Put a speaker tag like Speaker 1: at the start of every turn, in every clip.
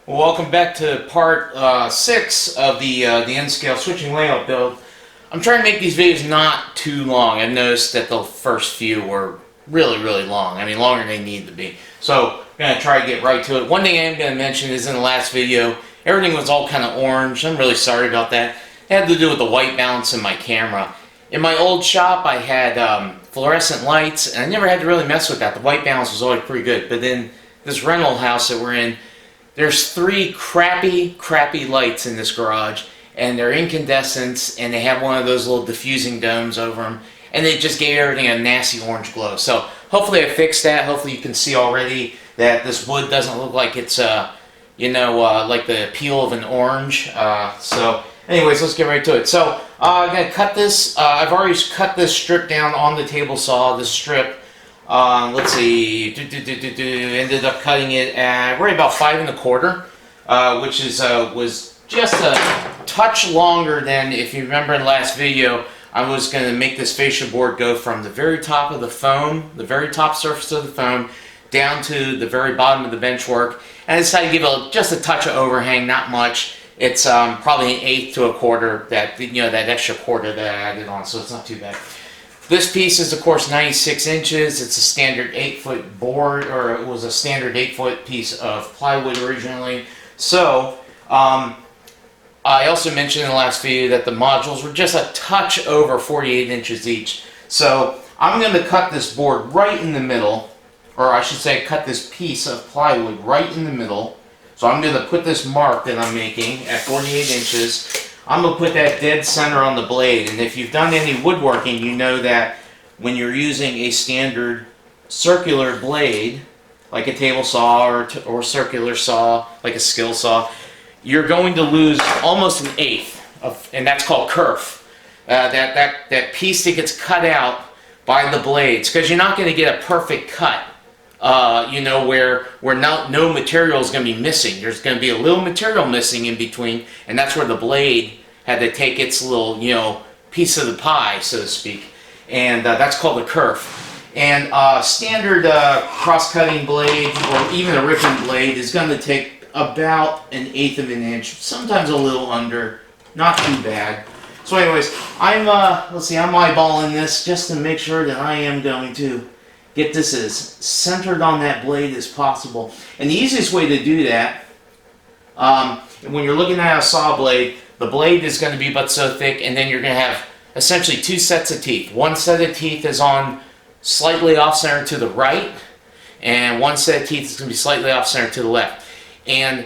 Speaker 1: Welcome back to part 6 of the N-scale switching layout build. I'm trying to make these videos not too long. I've noticed that the first few were really long. I mean, longer than they need to be. So I'm going to try to get right to it. One thing I'm going to mention is in the last video, everything was all kind of orange. I'm really sorry about that. It had to do with the white balance in my camera. In my old shop, I had fluorescent lights, and I never had to really mess with that. The white balance was always pretty good. But then this rental house that we're in, there's 3 crappy lights in this garage, and they're incandescents, and they have one of those little diffusing domes over them, and they just gave everything a nasty orange glow. So hopefully I fixed that. Hopefully you can see already that this wood doesn't look like it's, like the peel of an orange. So anyways, let's get right to it. So I'm going to cut this. I've already cut this strip down on the table saw, this strip. Let's see, ended up cutting it at right about 5 1/4, which is was just a touch longer than, if you remember in the last video, I was going to make this fascia board go from the very top of the foam, the very top surface of the foam, down to the very bottom of the benchwork, and I decided to give it just a touch of overhang, not much. It's probably an 1/8 to 1/4, that that extra quarter that I added on, so it's not too bad. This piece is, of course, 96 inches. It's a standard 8-foot board, or it was a standard 8-foot piece of plywood originally. So, I also mentioned in the last video that the modules were just a touch over 48 inches each. So, I'm going to cut this board right in the middle, or I should say cut this piece of plywood right in the middle. So I'm going to put this mark that I'm making at 48 inches. I'm going to put that dead center on the blade, and if you've done any woodworking, you know that when you're using a standard circular blade, like a table saw or circular saw, like a skill saw, you're going to lose almost an 1/8 of, and that's called kerf. That piece that gets cut out by the blades, because you're not going to get a perfect cut. Where no material is going to be missing. There's going to be a little material missing in between, and that's where the blade had to take its little, piece of the pie, so to speak, and that's called a kerf. And standard cross-cutting blade, or even a ripping blade, is going to take about an 1/8 of an inch, sometimes a little under, not too bad. So anyways, I'm eyeballing this just to make sure that I am going to get this as centered on that blade as possible. And the easiest way to do that, when you're looking at a saw blade, the blade is going to be about so thick, and then you're going to have essentially 2 sets of teeth. One set of teeth is on slightly off-center to the right, and one set of teeth is going to be slightly off-center to the left. And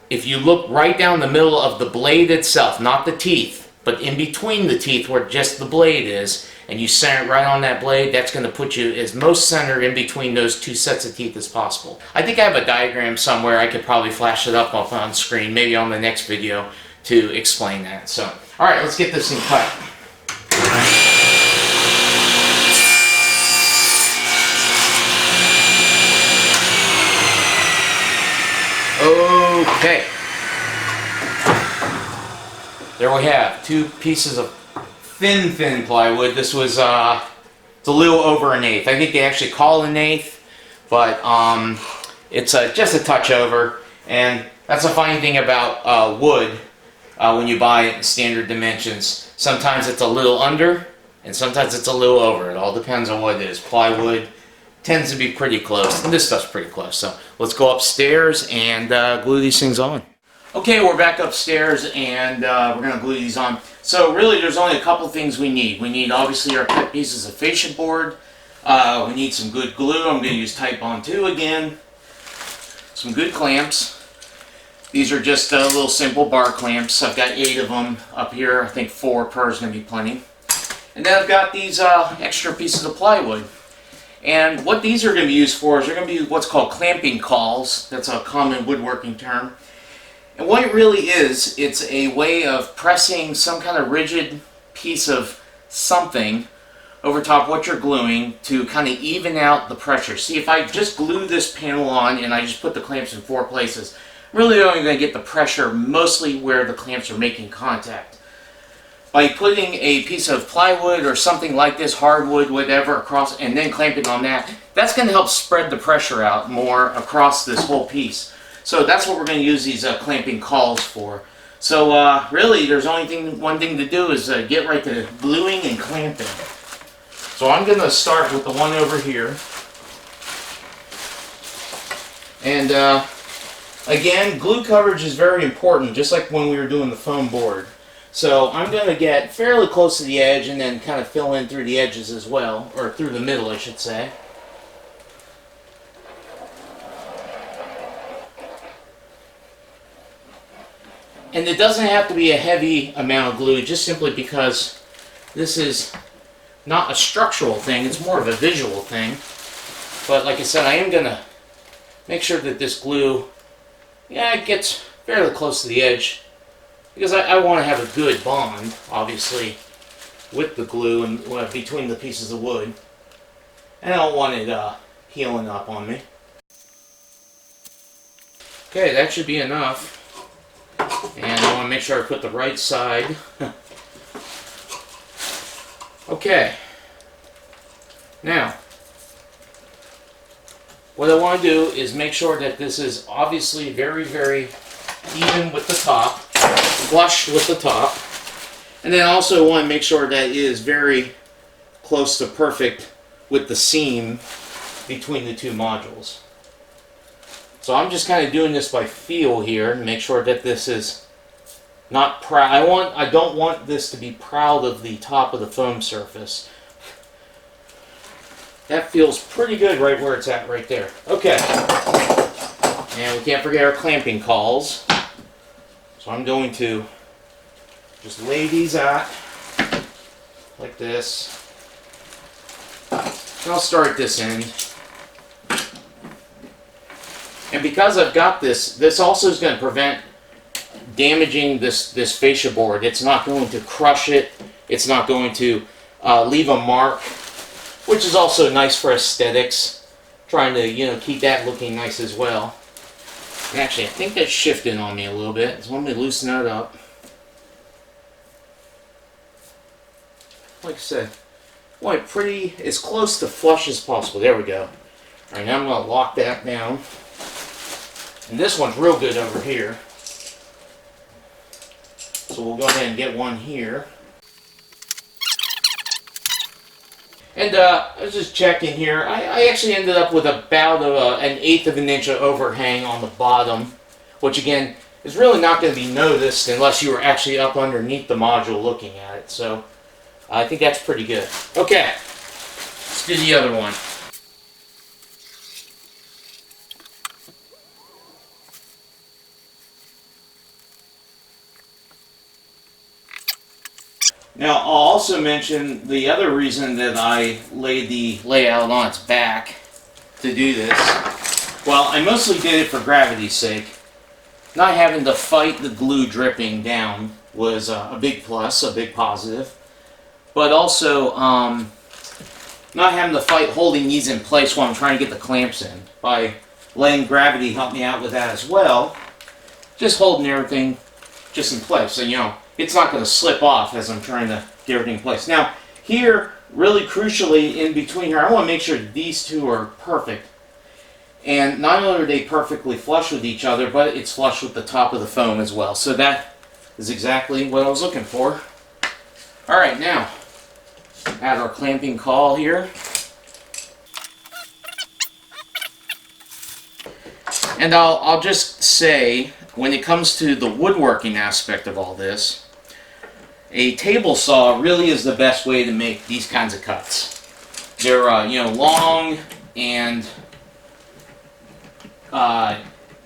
Speaker 1: if you look right down the middle of the blade itself, not the teeth, but in between the teeth where just the blade is, and you center it right on that blade, that's going to put you as most centered in between those 2 sets of teeth as possible. I think I have a diagram somewhere. I could probably flash it up on screen, maybe on the next video, to explain that. So, alright, let's get this thing cut. Okay. There we have 2 pieces of thin plywood. This was it's a little over an 1/8. I think they actually call it an 1/8, but it's just a touch over. And that's a funny thing about wood when you buy it in standard dimensions. Sometimes it's a little under, and sometimes it's a little over. It all depends on what it is. Plywood tends to be pretty close, and this stuff's pretty close. So let's go upstairs and glue these things on. Okay, we're back upstairs, and we're going to glue these on. So really, there's only a couple things we need. We need, obviously, our cut pieces of fascia board. We need some good glue. I'm going to use Type Bond 2 again. Some good clamps. These are just little simple bar clamps. I've got 8 of them up here. I think 4 per is going to be plenty. And then I've got these extra pieces of plywood. And what these are going to be used for is they're going to be what's called clamping cauls. That's a common woodworking term. And what it really is, it's a way of pressing some kind of rigid piece of something over top what you're gluing to kind of even out the pressure. See, if I just glue this panel on and I just put the clamps in 4 places, I'm really only going to get the pressure mostly where the clamps are making contact. By putting a piece of plywood or something like this, hardwood, whatever, across, and then clamping on that, that's going to help spread the pressure out more across this whole piece. So that's what we're going to use these clamping cauls for. So really, there's only one thing to do is get right to gluing and clamping. So I'm going to start with the one over here. And again, glue coverage is very important, just like when we were doing the foam board. So I'm going to get fairly close to the edge and then kind of fill in through the edges as well, or through the middle, I should say. And it doesn't have to be a heavy amount of glue, just simply because this is not a structural thing, it's more of a visual thing. But like I said, I am going to make sure that this glue, it gets fairly close to the edge, because I want to have a good bond, obviously, with the glue and between the pieces of wood. And I don't want it peeling up on me. Okay, that should be enough. And I want to make sure I put the right side. Okay. Now, what I want to do is make sure that this is obviously very, very even with the top, flush with the top. And then also want to make sure that it is very close to perfect with the seam between the two modules. So I'm just kind of doing this by feel here and make sure that this is not proud. I don't want this to be proud of the top of the foam surface. That feels pretty good right where it's at right there. Okay. And we can't forget our clamping cauls. So I'm going to just lay these out like this. And I'll start this end. And because I've got this also is going to prevent damaging this fascia board. It's not going to crush it. It's not going to leave a mark, which is also nice for aesthetics. Trying to, keep that looking nice as well. And actually, I think that's shifting on me a little bit. So let me loosen that up. Like I said, I want it pretty, as close to flush as possible. There we go. Alright, now I'm going to lock that down. And this one's real good over here. So we'll go ahead and get one here. And I was just checking here. I actually ended up with about an 1/8 of an inch of overhang on the bottom, which again is really not going to be noticed unless you were actually up underneath the module looking at it. So I think that's pretty good. Okay, let's do the other one. Now, I'll also mention the other reason that I laid the layout on its back to do this. Well, I mostly did it for gravity's sake. Not having to fight the glue dripping down was a big plus, a big positive. But also, not having to fight holding these in place while I'm trying to get the clamps in. By letting gravity help me out with that as well. Just holding everything just in place. So, it's not going to slip off as I'm trying to get everything in place. Now, here, really crucially, in between here, I want to make sure these two are perfect. And not only are they perfectly flush with each other, but it's flush with the top of the foam as well. So that is exactly what I was looking for. Alright, now, add our clamping caul here. And I'll just say, when it comes to the woodworking aspect of all this, a table saw really is the best way to make these kinds of cuts. They're long, and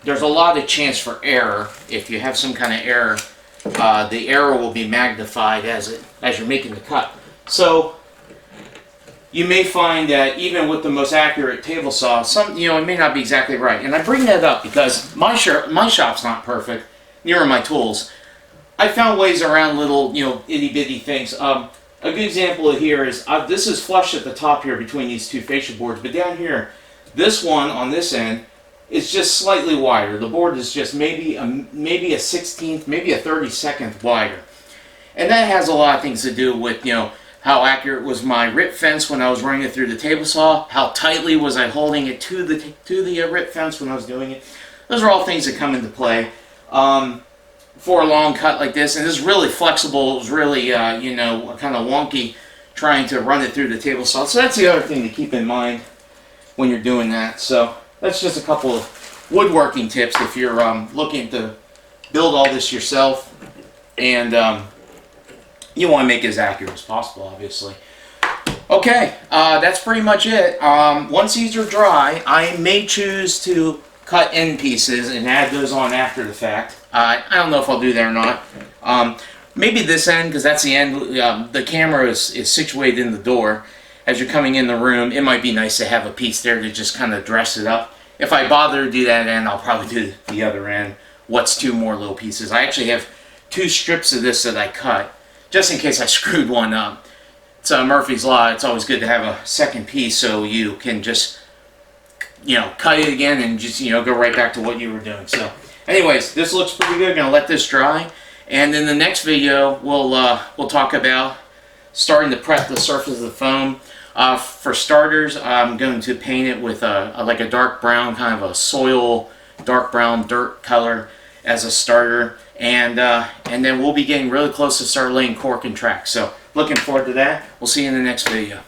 Speaker 1: there's a lot of chance for error. If you have some kind of error, the error will be magnified as you're making the cut. So you may find that even with the most accurate table saw, it may not be exactly right. And I bring that up because my shop's not perfect, neither are my tools. I found ways around little, itty bitty things. A good example here is this is flush at the top here between these two fascia boards, but down here, this one on this end is just slightly wider. The board is just maybe a 16th, maybe a 32nd wider, and that has a lot of things to do with how accurate was my rip fence when I was running it through the table saw, how tightly was I holding it to the rip fence when I was doing it. those are all things that come into play for a long cut like this. And this is really flexible. It was really, you know, kind of wonky trying to run it through the table saw. So that's the other thing to keep in mind when you're doing that. So that's just a couple of woodworking tips if you're looking to build all this yourself, and you want to make it as accurate as possible, obviously. Okay, that's pretty much it. Once these are dry, I may choose to cut end pieces and add those on after the fact. I don't know if I'll do that or not. Maybe this end, because that's the end. The camera is situated in the door. As you're coming in the room, it might be nice to have a piece there to just kind of dress it up. If I bother to do that end, I'll probably do the other end. What's two more little pieces? I actually have 2 strips of this that I cut, just in case I screwed one up. It's Murphy's Law. It's always good to have a second piece so you can just, you know, cut it again and just, you know, go right back to what you were doing. So anyways, this looks pretty good. Gonna let this dry, and in the next video we'll talk about starting to prep the surface of the foam. For starters, I'm going to paint it with like a dark brown, kind of a soil, dark brown dirt color as a starter, and then we'll be getting really close to start laying cork and track. So looking forward to that. We'll see you in the next video.